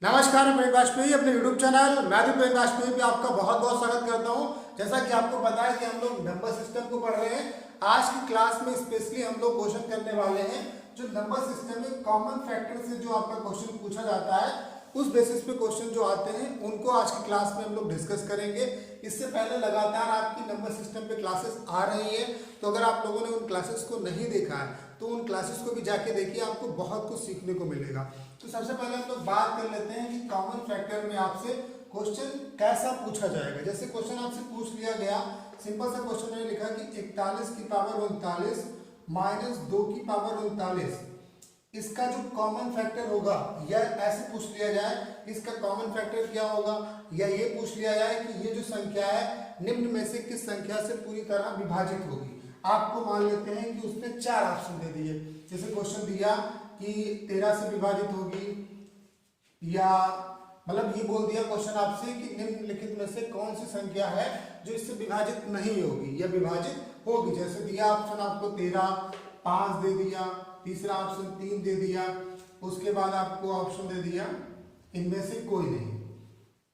नमस्कार, मैं प्रवीण वाजपेयी अपने YouTube channel maths Praveen Vajpayee पे आपका बहुत बहुत स्वागत करता हूं। जैसा कि आपको पता है कि हम लोग नंबर सिस्टम को पढ़ रहे हैं। आज की क्लास में स्पेशली हम लोग क्वेश्चन करने वाले हैं जो नंबर सिस्टम में कॉमन फैक्टर से जो आपका क्वेश्चन पूछा जाता है, उस बेसिस पे क्वेश्चन जो आते हैं उनको आज की क्लास में हम लोग डिस्कस करेंगे। इससे पहले लगातार आपकी नंबर सिस्टम पे क्लासेस आ रही है, तो अगर आप लोगों ने उन क्लासेस को नहीं देखा है तो उन क्लासेस को भी जाके देखिए, आपको बहुत कुछ सीखने को मिलेगा। तो सबसे पहले हम लोग बात कर लेते हैं कि कॉमन फैक्टर में आपसे क्वेश्चन कैसा पूछा जाएगा। जैसे क्वेश्चन आपसे पूछ लिया गया, सिंपल सा क्वेश्चन मैंने लिखा कि 41 की पावर 39 माइनस 2 की पावर 39, इसका जो कॉमन फैक्टर होगा, या ऐसे पूछ लिया जाए इसका कॉमन फैक्टर क्या होगा, या ये पूछ लिया जाए कि ये जो संख्या है निम्न में से किस संख्या से पूरी तरह विभाजित होगी। आपको मान लेते हैं कि उसने 4 ऑप्शन दे दिए। जैसे क्वेश्चन दिया कि 13 से विभाजित होगी, या मतलब ये बोल दिया क्वेश्चन आपसे कि निम्नलिखित में से कौन सी संख्या है जो इससे विभाजित नहीं होगी या विभाजित होगी। जैसे दिया ऑप्शन आपको 13, 5 दे दिया, तीसरा ऑप्शन 3 दे दिया, उसके बाद आपको ऑप्शन दे दिया इनमें से कोई नहीं।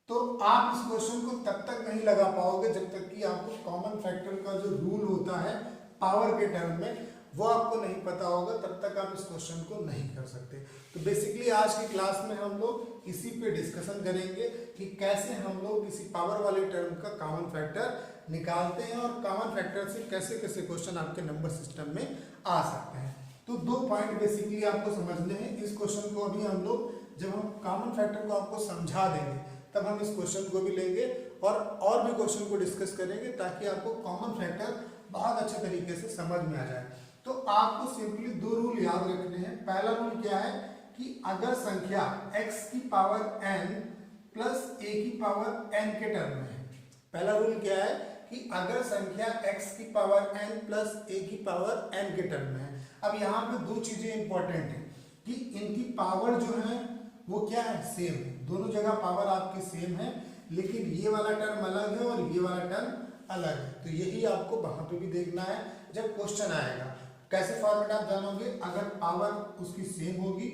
तो आप इस क्वेश्चन को तब तक नहीं लगा पाओगे जब तक कि आपको कॉमन फैक्टर का जो रूल होता है पावर के टर्म में वो आपको नहीं पता होगा, तब तक आप इस क्वेश्चन को नहीं कर सकते। तो बेसिकली आज की क्लास में हम लोग इसी पे डिस्कशन करेंगे कि कैसे हम लोग किसी पावर वाले टर्म का कॉमन फैक्टर निकालते हैं और कॉमन फैक्टर से कैसे कैसे क्वेश्चन आपके नंबर सिस्टम में आ सकते हैं। तो 2 पॉइंट बेसिकली आपको समझने हैं। इस क्वेश्चन को अभी हम लोग जब हम कॉमन फैक्टर को आपको समझा देंगे तब हम इस क्वेश्चन को भी लेंगे और भी क्वेश्चन को डिस्कस करेंगे, ताकि आपको कॉमन फैक्टर बहुत अच्छे तरीके से समझ में आ जाए। तो आपको सिंपली 2 रूल याद रखने हैं। पहला रूल क्या है कि अगर संख्या x की पावर n प्लस a की पावर n के टर्म में है। पहला रूल क्या है कि अगर संख्या x की पावर n प्लस a की पावर n के टर्म में है। अब यहाँ पे 2 चीजें इंपॉर्टेंट है कि इनकी पावर जो है वो क्या है, सेम है। दोनों जगह पावर आपकी सेम है, लेकिन ये वाला टर्म अलग है और ये वाला टर्म अलग है। तो यही आपको वहां पे भी देखना है जब क्वेश्चन आएगा। कैसे फॉर्मेट आप जानोगे, अगर पावर उसकी सेम होगी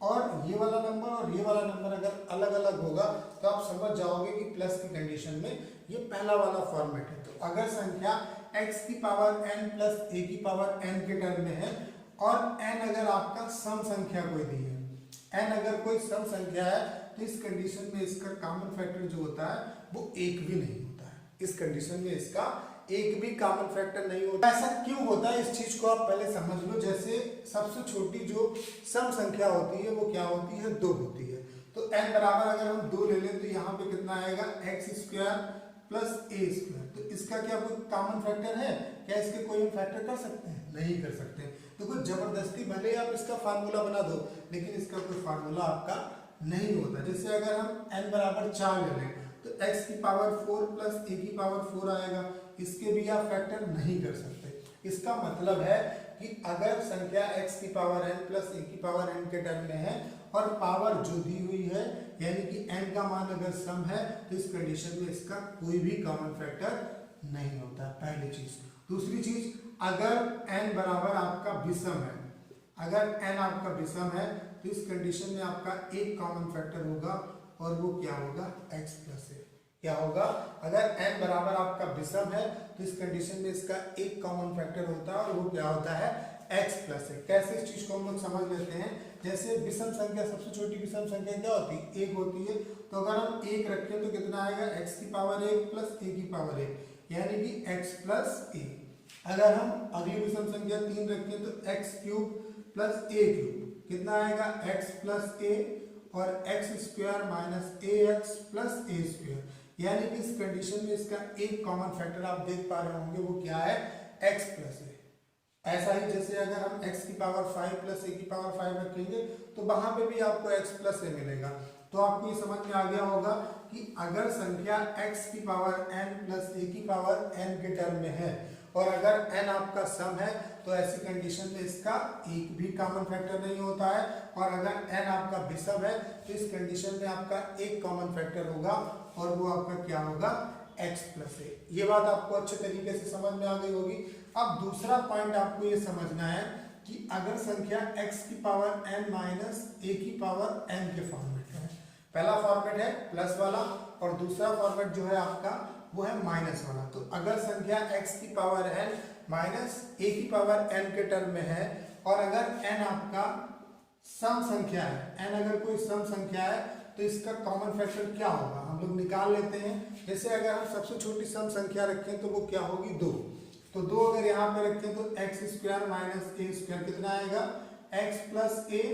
और ये वाला नंबर और ये वाला नंबर अगर अलग अलग होगा तो आप समझ जाओगे कि प्लस की कंडीशन में ये पहला वाला फॉर्मेट है। तो अगर संख्या x की पावर n प्लस a की पावर n के टर्म में है और n अगर आपका सम संख्या कोई दी है, n अगर कोई सम संख्या है, तो इस कंडीशन में इसका कॉमन फैक्टर जो होता है वो 1 भी नहीं होता है। इस कंडीशन में इसका 1 भी कॉमन फैक्टर नहीं होता। ऐसा क्यों होता है, इस चीज को आप पहले समझ लो। जैसे सबसे छोटी जो सम संख्या होती है वो क्या होती है, 2 होती है। तो n बराबर अगर हम 2 ले लें तो यहाँ पे कितना आएगा, x square plus a square. तो इसका क्या कोई कॉमन फैक्टर है? क्या इसके कोई हम फैक्टर कर सकते हैं? नहीं कर सकते। तो कुछ जबरदस्ती भले आप इसका फार्मूला बना दो, लेकिन इसका कोई फार्मूला आपका नहीं होता। जैसे अगर हम n बराबर 4 ले लें तो x की पावर 4 प्लस a की पावर 4 आएगा, इसके भी आप फैक्टर नहीं कर सकते। इसका मतलब है कि अगर संख्या x की पावर n प्लस a की पावर n के टर्म में है और पावर जो दी हुई है यानी कि n का मान अगर सम है, तो इस कंडीशन में इसका कोई भी कॉमन फैक्टर नहीं होता। पहली चीज। दूसरी चीज, अगर n बराबर आपका विषम है, अगर n आपका विषम है तो इस कंडीशन में आपका एक कॉमन फैक्टर होगा और वो क्या होगा, x प्लस a। क्या होगा, अगर n बराबर आपका विषम है तो इस कंडीशन में इसका एक कॉमन फैक्टर होता है और वो क्या होता है, x प्लस a। कैसे इस चीज को हम लोग समझ लेते हैं। जैसे विषम संख्या, सबसे छोटी विषम संख्या क्या होती है, 1 होती है। तो अगर हम 1 रखें तो कितना आएगा, x की पावर 1 प्लस a की पावर 1, यानी कि x प्लस a। अगर हम अगली विषम संख्या 3 रखें तो x cube plus a cube, कितना आएगा, x प्लस a और x square minus ax plus a square. यानी कि इस कंडीशन में इसका एक कॉमन फैक्टर आप देख पा रहे होंगे, वो क्या है, x प्लस a। ऐसा ही जैसे अगर हम x की पावर 5 प्लस a की पावर 5 रखेंगे तो वहां पे भी आपको x प्लस a मिलेगा। तो आपको ये समझ में आ गया होगा कि अगर संख्या x की पावर n प्लस a की पावर n के टर्म में है और अगर n आपका सम है, तो ऐसी कंडीशन में इसका एक भी कॉमन फैक्टर नहीं होता है। और अगर n आपका विषम है तो इस कंडीशन में आपका एक कॉमन फैक्टर होगा और वो आपका क्या होगा, x प्लस a। ये बात आपको अच्छे तरीके से समझ में आ गई होगी। अब दूसरा पॉइंट आपको ये समझना है कि अगर संख्या x की पावर n माइनस a की पावर n के फॉर्म में है, पहला फॉर्मेट है प्लस वाला और दूसरा फॉर्मेट जो है आपका वो है माइनस वाला। तो अगर संख्या x की पावर n माइनस a की पावर n के टर्म में है और अगर n आपका सम संख्या है, n अगर कोई सम संख्या है तो इसका कॉमन फैक्टर क्या होगा हम लोग निकाल लेते हैं। जैसे अगर हम सबसे छोटी सम संख्या रखें तो वो क्या होगी 2। तो 2 अगर यहाँ पे रखें तो एक्स स्क्वायर माइनस ए स्क्वायर कितना आएगा x प्लस ए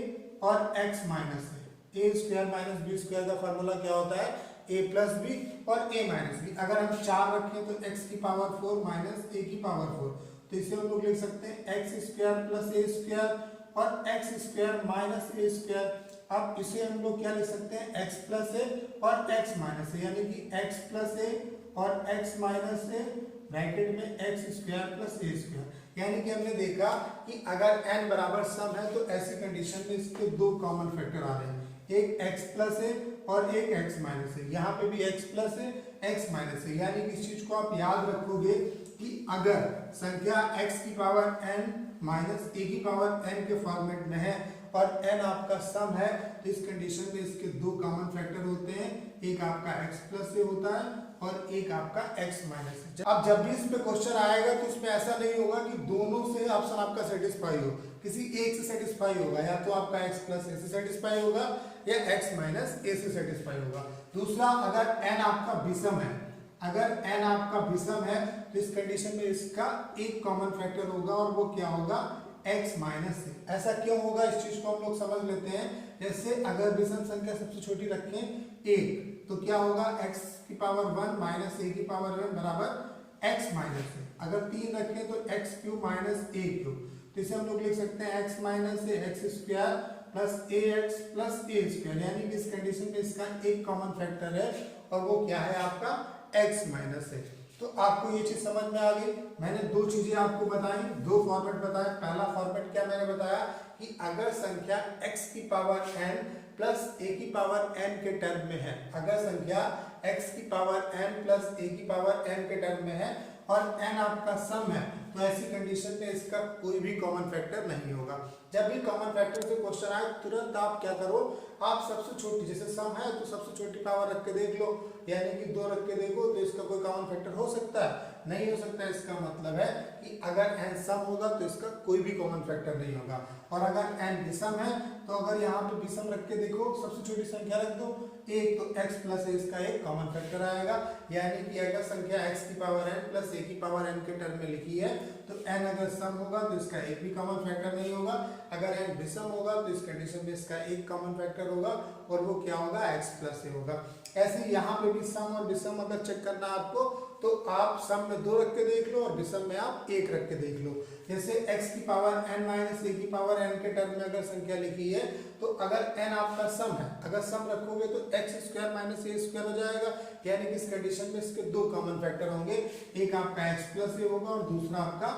और x माइनस ए स्क्वायर माइनस बी स्क्वायर का फॉर्मूला क्या होता है a प्लस बी और a माइनस बी। अगर हम 4 रखें तो x की पावर 4 माइनस a की पावर 4, तो इसे हम लोग लिख सकते हैं एक्स स्क्वायर प्लस ए स्क्वायर और एक्स स्क्वायर माइनस ए स्क्वायर। अब इसे हम लोग क्या लिख सकते हैं x प्लस ए और x माइनस ए, यानी कि x प्लस ए और x माइनस ए ब्रैकेट में एक्स स्क्वायर प्लस ए स्क्वायर। यानी कि हमने देखा कि अगर n बराबर सम है तो ऐसी कंडीशन में इसके दो कॉमन फैक्टर आ रहे हैं, एक x प्लस है और एक x माइनस है। यहाँ पे भी x प्लस है x माइनस है, यानी कि इस चीज को आप याद रखोगे कि अगर संख्या x की पावर n माइनस a की पावर n के फॉर्मेट में है और n आपका सम है तो इस कंडीशन में इसके दो कॉमन फैक्टर होते हैं, एक आपका x प्लस से होता है और एक आपका x माइनस है। अब जब भी इस पे क्वेश्चन आएगा तो इसमें ऐसा नहीं होगा कि दोनों से ऑप्शन आपका सेटिस्फाई हो, किसी एक से सेटिस्फाई होगा, या तो आपका x प्लस ए से सेटिस्फाई होगा या x माइनस ए से सेटिस्फाई होगा। दूसरा, अगर n आपका विषम है, अगर n आपका विषम है तो इस कंडीशन में इसका एक कॉमन फैक्टर होगा और वो क्या होगा x माइनस से। ऐसा क्यों होगा इस चीज को हम लोग समझ लेते हैं। जैसे अगर विषम संख्या सबसे छोटी रखें 1 तो क्या होगा x की पावर 1 माइनस a की पावर 1 बराबर x माइनस है। अगर 3 रखें तो x cube minus a cube, तो इसे हम लोग लिख सकते हैं x माइनस ए एक्स स्क्वायर प्लस ए एक्स प्लस ए स्क्वायर, यानी कि इस कंडीशन में इसका एक कॉमन फैक्टर है और वो क्या है आपका x माइनस है। तो आपको ये चीज समझ में आ गई। मैंने दो चीजें आपको बताई, दो फॉर्मेट बताए। पहला फॉर्मेट क्या मैंने बताया कि अगर संख्या x की पावर n प्लस a की पावर n के टर्म में है, अगर संख्या x की पावर n प्लस a की पावर n के टर्म में है और n आपका सम है तो ऐसी कंडीशन में इसका कोई भी कॉमन फैक्टर नहीं होगा। जब भी कॉमन फैक्टर से क्वेश्चन आए तुरंत आप क्या करो, आप सबसे छोटी, जैसे सम है तो सबसे छोटी पावर रख के देख लो, यानी कि 2 रख के देखो तो इसका कोई कॉमन फैक्टर हो सकता है, नहीं हो सकता। इसका मतलब है कि अगर n सम होगा तो इसका कोई भी कॉमन फैक्टर नहीं होगा। और अगर n विषम है तो अगर यहाँ पे विषम रख के देखो, सबसे छोटी संख्या रख दो 1 तो x प्लस है इसका एक कॉमन फैक्टर आएगा। यानी कि अगर संख्या x की पावर n प्लस a की पावर n के टर्म में लिखी है तो n अगर सम होगा तो इसका एक भी कॉमन फैक्टर नहीं होगा। अगर n विषम होगा तो इस कंडीशन में इसका एक कॉमन फैक्टर होगा और वो क्या होगा x प्लस से होगा। ऐसे यहाँ पे भी सम और विषम अगर चेक करना आपको तो आप सम में 2 रख के देख लो और विषम में आप 1 रख के देख लो। जैसे x की पावर n माइनस a की पावर n के टर्म में अगर संख्या लिखी है तो अगर n आपका सम है, अगर सम रखोगे तो x square minus a square हो जाएगा। यानी कि इस कंडीशन में इसके दो कॉमन फैक्टर होंगे, एक आपका x प्लस a होगा और दूसरा आपका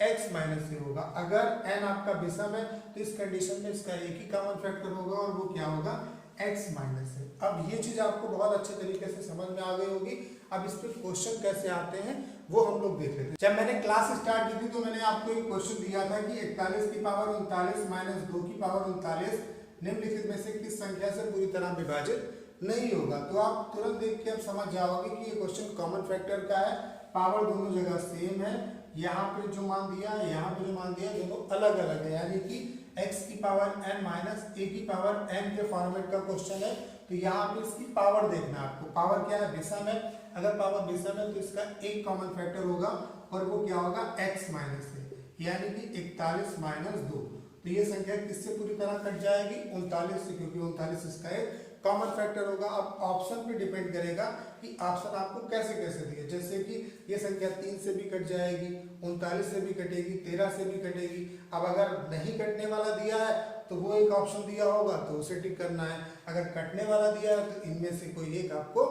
x माइनस ए होगा। अगर n आपका विषम है तो इस कंडीशन में इसका एक ही कॉमन फैक्टर होगा और वो क्या होगा x माइनस है। अब ये चीज आपको बहुत अच्छे तरीके से समझ में आ गई होगी। अब इस पे क्वेश्चन कैसे आते हैं वो हम लोग देख लेते हैं। जब मैंने क्लास स्टार्ट की थी तो मैंने आपको एक क्वेश्चन दिया था कि 41 की पावर 39 माइनस 2 की पावर 39 निम्नलिखित में से किस संख्या से पूरी तरह विभाजित नहीं होगा। तो आप तुरंत देख के अब समझ जाओगे कि ये क्वेश्चन कॉमन फैक्टर का है, पावर दोनों जगह सेम है, यहाँ पे जो मान दिया है यहाँ पे जो मान दिया है दोनों अलग अलग है। यानी कि x की पावर n माइनस a की पावर n के फॉर्मेट का क्वेश्चन है तो यहाँ पे इसकी पावर देखना है आपको। पावर क्या है, विषम है। अगर पावर विषम है तो इसका एक कॉमन फैक्टर होगा और वो क्या होगा x माइनस है, यानी कि 41 माइनस 2। तो ये संख्या किससे पूरी तरह कट जाएगी 39 से, क्योंकि 39 इसका एक कॉमन फैक्टर होगा। अब ऑप्शन पे डिपेंड करेगा कि ऑप्शन आपको कैसे कैसे दिए। जैसे कि ये संख्या 3 से भी कट जाएगी, 39 से भी कटेगी, 13 से भी कटेगी। अब अगर नहीं कटने वाला दिया है तो वो एक ऑप्शन दिया होगा तो उसे टिक करना है, अगर कटने वाला दिया है तो इनमें से कोई एक आपको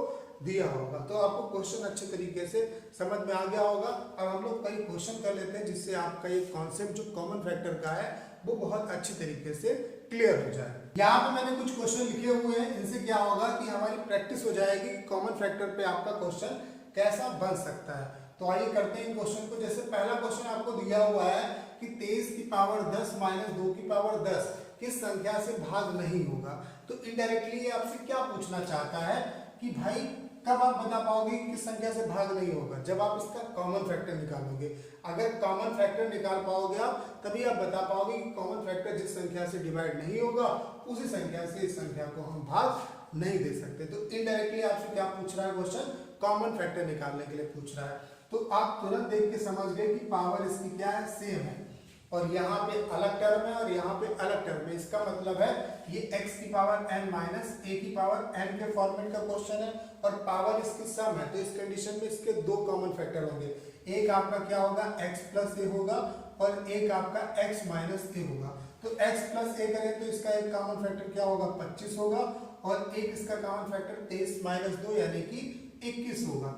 दिया होगा। तो आपको क्वेश्चन अच्छे तरीके से समझ में आ गया होगा। अब हम लोग कई क्वेश्चन कर लेते हैं जिससे आपका ये कॉन्सेप्ट जो कॉमन फैक्टर का है वो बहुत अच्छी तरीके से क्लियर हो जाए। यहाँ पे मैंने कुछ क्वेश्चन लिखे हुए हैं, इनसे क्या होगा कि हमारी प्रैक्टिस हो जाएगी कि कॉमन फैक्टर पे आपका क्वेश्चन कैसा बन सकता है। तो आइए करते हैं इन क्वेश्चन को। जैसे पहला क्वेश्चन आपको दिया हुआ है कि 23 की पावर 10 माइनस 2 की पावर 10 किस संख्या से भाग नहीं होगा। तो इनडायरेक्टली ये आपसे क्या पूछना चाहता है कि भाई कब आप बता पाओगे कि किस संख्या से भाग नहीं होगा, जब आप इसका कॉमन फैक्टर निकालोगे। अगर कॉमन फैक्टर निकाल पाओगे आप, तभी आप बता पाओगे कि कॉमन फैक्टर जिस संख्या से डिवाइड नहीं होगा उसी संख्या से इस संख्या को हम भाग नहीं दे सकते। तो इनडायरेक्टली आपसे क्या पूछ रहा है क्वेश्चन, कॉमन फैक्टर निकालने के लिए पूछ रहा है। तो आप तुरंत देख के समझ गए कि पावर इसकी क्या है, सेम है, और यहाँ पे अलग टर्म है और यहाँ पे अलग टर्म है। इसका मतलब है ये x की पावर n माइनस a की पावर n के फॉर्मेट का क्वेश्चन है और पावर इसकी सम है। तो इस कंडीशन में इसके दो कॉमन फैक्टर होंगे, एक आपका क्या होगा x प्लस a होगा और एक आपका x माइनस a होगा। तो x प्लस a करें तो इसका एक कॉमन फैक्टर क्या होगा, 25 होगा, और एक इसका कॉमन फैक्टर 23 माइनस 2 यानी कि 21 होगा।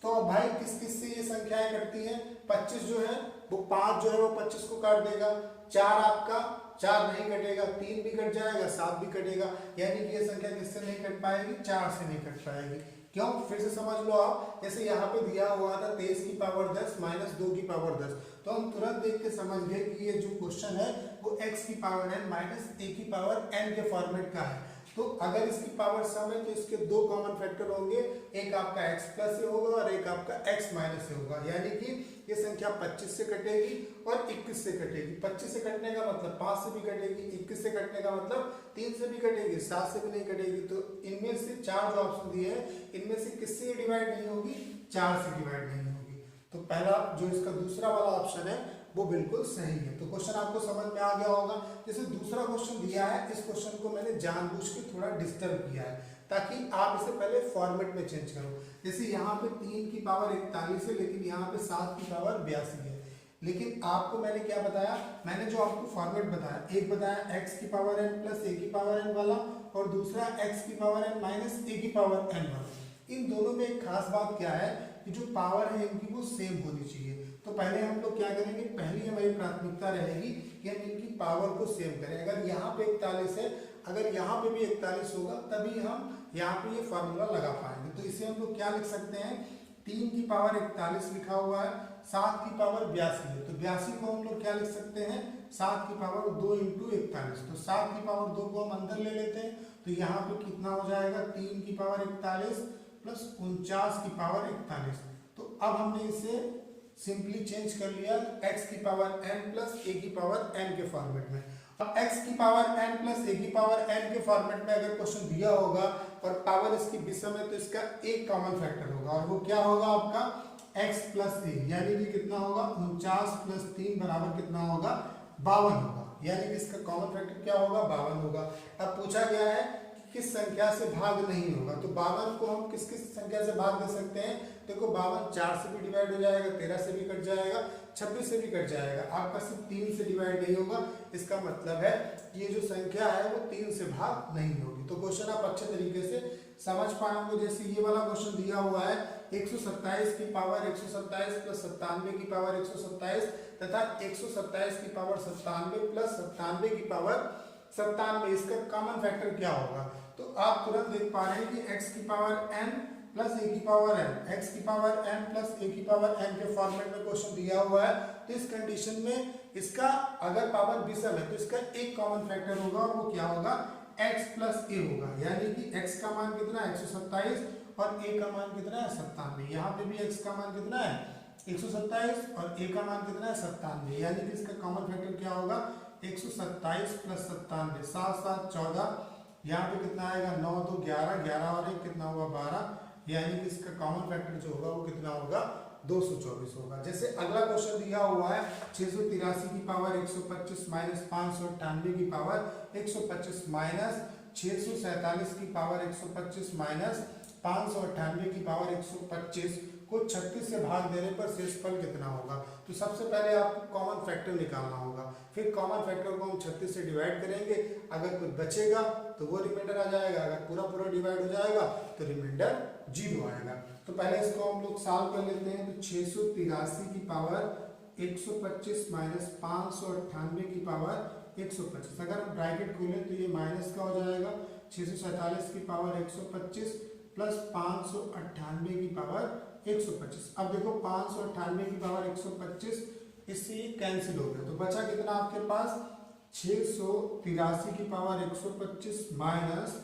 तो भाई किस किस से ये संख्याएं कटती हैं, 25 जो है वो 5 जो है वो 25 को काट देगा, 4 आपका 4 नहीं कटेगा, 3 भी कट जाएगा, 7 भी कटेगा, यानी कि ये संख्या किससे नहीं कट पाएगी, 4 से नहीं कट पाएगी। क्यों, फिर से समझ लो आप, जैसे यहाँ पे दिया हुआ था 23 की पावर 10 माइनस 2 की पावर 10, तो हम तुरंत देख के समझ गए कि ये जो क्वेश्चन है वो x की पावर n माइनस a की पावर n के फॉर्मेट का है। तो अगर इसकी पावर सम है तो इसके दो कॉमन फैक्टर होंगे, एक आपका x प्लस से होगा और एक आपका x माइनस से होगा, यानी कि ये संख्या 25 से कटेगी और 21 से कटेगी। 25 से कटने का मतलब 5 से भी कटेगी, 21 से कटने का मतलब 3 से भी कटेगी, 7 से भी नहीं कटेगी। तो इनमें से 4 जो ऑप्शन दिए हैं इनमें से किससे डिवाइड नहीं होगी, 4 से डिवाइड नहीं होगी। तो पहला जो इसका दूसरा वाला ऑप्शन है वो बिल्कुल सही है। तो क्वेश्चन आपको समझ में आ गया होगा। जैसे दूसरा क्वेश्चन दिया है, इस क्वेश्चन को मैंने जानबूझ के थोड़ा डिस्टर्ब किया है ताकि आप इसे पहले फॉर्मेट में चेंज करो। जैसे यहाँ पे 3 की पावर 41 है, लेकिन यहाँ पे 7 की पावर 82 है। लेकिन आपको मैंने क्या बताया, मैंने जो आपको फॉर्मेट बताया, एक बताया x की पावर n प्लस a की पावर n वाला और दूसरा x की पावर n माइनस a की पावर n वाला। इन दोनों में एक खास बात क्या है कि जो पावर है इनकी वो सेम होनी चाहिए। तो पहले हम लोग क्या करेंगे, पहली हमारी प्राथमिकता रहेगी कि हम इनकी पावर को सेम करें। अगर यहाँ पे 41 है, अगर यहाँ पे भी 41 होगा तभी हम यहाँ पे ये फार्मूला लगा पाएंगे। तो इसे हम लोग क्या लिख सकते हैं, 3 की पावर 41 लिखा हुआ है, 7 की पावर 82 है, तो 82 को हम लोग क्या लिख सकते हैं, 7 की पावर 2 इंटू 41। तो 7 की पावर 2 को हम अंदर ले लेते हैं, तो यहाँ पे कितना हो जाएगा, 3 की पावर 41 प्लस 49 की पावर 41। तो अब हमने इसे सिंपली चेंज कर लिया x की पावर n प्लस a की पावर n के फॉर्मेट में। अब x की पावर n प्लस a की पावर n के फॉर्मेट में अगर क्वेश्चन दिया होगा और पावर इसकी विषम है तो इसका एक कॉमन फैक्टर होगा और वो क्या होगा आपका x प्लस a, यानी कि कितना होगा 49 प्लस 3 बराबर कितना होगा 52 होगा, यानी कि इसका कॉमन फैक्टर क्या होगा 52 होगा। अब पूछा गया है किस संख्या से भाग नहीं होगा, तो 52 को हम किस किस संख्या से भाग दे सकते हैं। देखो 52 4 से भी डिवाइड हो जाएगा, 13 से भी कट जाएगा, 26 से भी कट जाएगा, आपका सिर्फ 3 से डिवाइड नहीं होगा। इसका मतलब है ये जो संख्या है वो 3 से भाग नहीं होगी। तो क्वेश्चन आप अच्छे तरीके से समझ पाएंगे। जैसे ये वाला क्वेश्चन दिया हुआ है 127 की पावर 127 प्लस 97 की पावर 127 तथा 127 की पावर 97 प्लस 97 की पावर 97, इसका कॉमन फैक्टर क्या होगा। तो आप तुरंत देख पा रहे हैं कि x की पावर n प्लस a की पावर n, x की पावर n प्लस a की पावर n के फॉर्मेट में क्वेश्चन दिया हुआ है। तो इस कंडीशन में इसका अगर पावर विषम है तो इसका एक कॉमन फैक्टर होगा और वो क्या होगा x प्लस a होगा, यानी कि x का मान कितना है 127 और a का मान कितना है 97। यहाँ पे भी x का मान कितना है 127 और a का मान कितना है 97, यानी कि इसका कॉमन फैक्टर क्या होगा 127 प्लस 97, 7 7 14, यहाँ पे कितना आएगा 9 2 11, 11 और 1 कितना होगा 12, यानी कि इसका कॉमन फैक्टर जो होगा वो कितना होगा 224 होगा। जैसे अगला क्वेश्चन दिया हुआ है 683 की पावर 125 माइनस 598 की पावर 125 माइनस 647 की पावर 125 माइनस 598 की पावर 125 को 36 से भाग देने पर शेषफल कितना होगा। तो सबसे पहले आपको कॉमन फैक्टर निकालना होगा, फिर कॉमन फैक्टर को हम 36 से डिवाइड करेंगे, अगर कुछ बचेगा तो वो रिमाइंडर आ जाएगा, अगर पूरा पूरा डिवाइड हो जाएगा तो रिमाइंडर 0 आएगा। तो पहले इसको हम लोग सॉल्व कर लेते हैं। तो 683 की पावर 125 माइनस 598 की पावर 125, अगर हम ब्रैकेट खोलें तो ये माइनस का हो जाएगा 647 की पावर 125 प्लस 598 की पावर 125। अब देखो 598 की पावर 125 इससे ये कैंसिल हो गया, तो बचा कितना आपके पास 683 की पावर 125 माइनस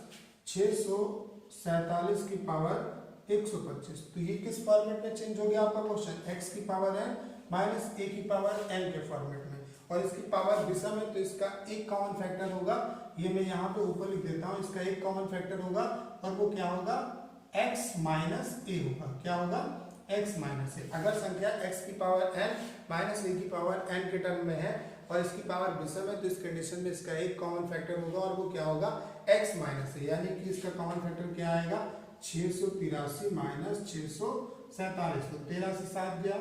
647 की पावर 125। तो ये किस फॉर्मेट में चेंज हो गया आपका क्वेश्चन, x की पावर n माइनस a की पावर n के फॉर्मेट में, और इसकी पावर विषम है तो इसका एक कॉमन फैक्टर होगा, ये मैं यहाँ पे ऊपर लिख देता हूँ, इसका एक कॉमन फैक्टर होगा और वो क्या होगा, x माइनस a होगा। क्या होगा, x माइनस a। अगर संख्या x की पावर n माइनस a की पावर n के टर्म में है और इसकी पावर विषम है तो इस कंडीशन में इसका एक कॉमन फैक्टर होगा और वो क्या होगा, x माइनस a, यानी कि इसका कॉमन फैक्टर क्या आएगा, 683 माइनस 647। तो 13 से 7 गया,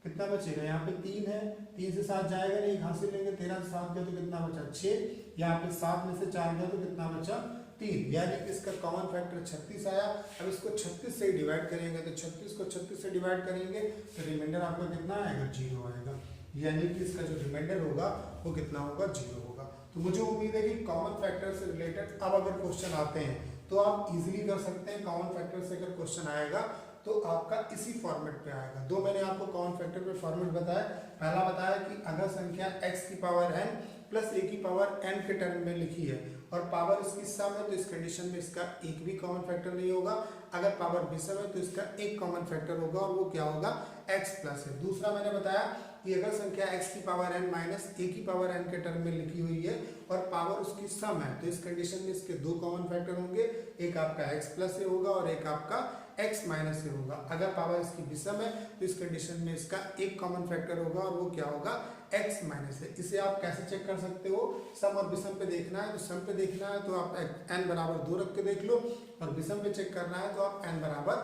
कितना बचेगा, यहाँ पे 3 है, 3 से 7 जाएगा नहीं, हासिल लेंगे, 13 से 7 गया तो कितना बचा 6, यहाँ पे 7 में से 4 गया तो कितना बचा 3, यानी कि इसका कॉमन फैक्टर 36 आया। अब इसको 36 से डिवाइड करेंगे तो 36 को 36 से डिवाइड करेंगे तो रिमाइंडर आपका कितना आएगा, 0 आएगा, यानी कि इसका जो रिमाइंडर होगा वो कितना होगा, 0 होगा। तो मुझे उम्मीद है कि कॉमन फैक्टर से रिलेटेड अब अगर क्वेश्चन आते हैं तो आप इजीली कर सकते हैं। कॉमन फैक्टर से अगर क्वेश्चन आएगा तो आपका इसी फॉर्मेट पे आएगा। दो मैंने आपको कॉमन फैक्टर पे फॉर्मेट बताया। पहला बताया कि अगर संख्या x की पावर n प्लस a की पावर n के टर्म में लिखी है और पावर इसकी सम है तो इस कंडीशन में इसका एक भी कॉमन फैक्टर नहीं होगा। अगर पावर विषम है तो इसका एक कॉमन फैक्टर होगा और वो क्या होगा, x प्लस है। दूसरा मैंने बताया कि अगर संख्या x की पावर n माइनस a की पावर n के टर्म में लिखी हुई है और पावर उसकी सम है तो इस कंडीशन में इसके दो कॉमन फैक्टर होंगे, एक आपका x प्लस a होगा और एक आपका x माइनस a होगा। अगर पावर इसकी विषम है तो इस कंडीशन में इसका एक कॉमन फैक्टर होगा और वो क्या होगा, x माइनस a। इसे आप कैसे चेक कर सकते हो, सम और विषम पे देखना है तो सम पे देखना है तो आप n बराबर 2 रख के देख लो, और विषम पे चेक करना है तो आप n बराबर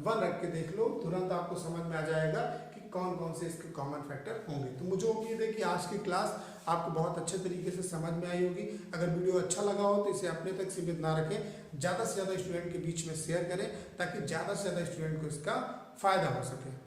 1 रख के देख लो। तुरंत आपको समझ में आ जाएगा कि कौन कौन से इसके कॉमन फैक्टर होंगे। तो मुझे उम्मीद है कि आज की क्लास आपको बहुत अच्छे तरीके से समझ में आई होगी। अगर वीडियो अच्छा लगा हो तो इसे अपने तक सीमित ना रखें, ज़्यादा से ज़्यादा स्टूडेंट के बीच में शेयर करें ताकि ज़्यादा से ज़्यादा स्टूडेंट को इसका फ़ायदा हो सके।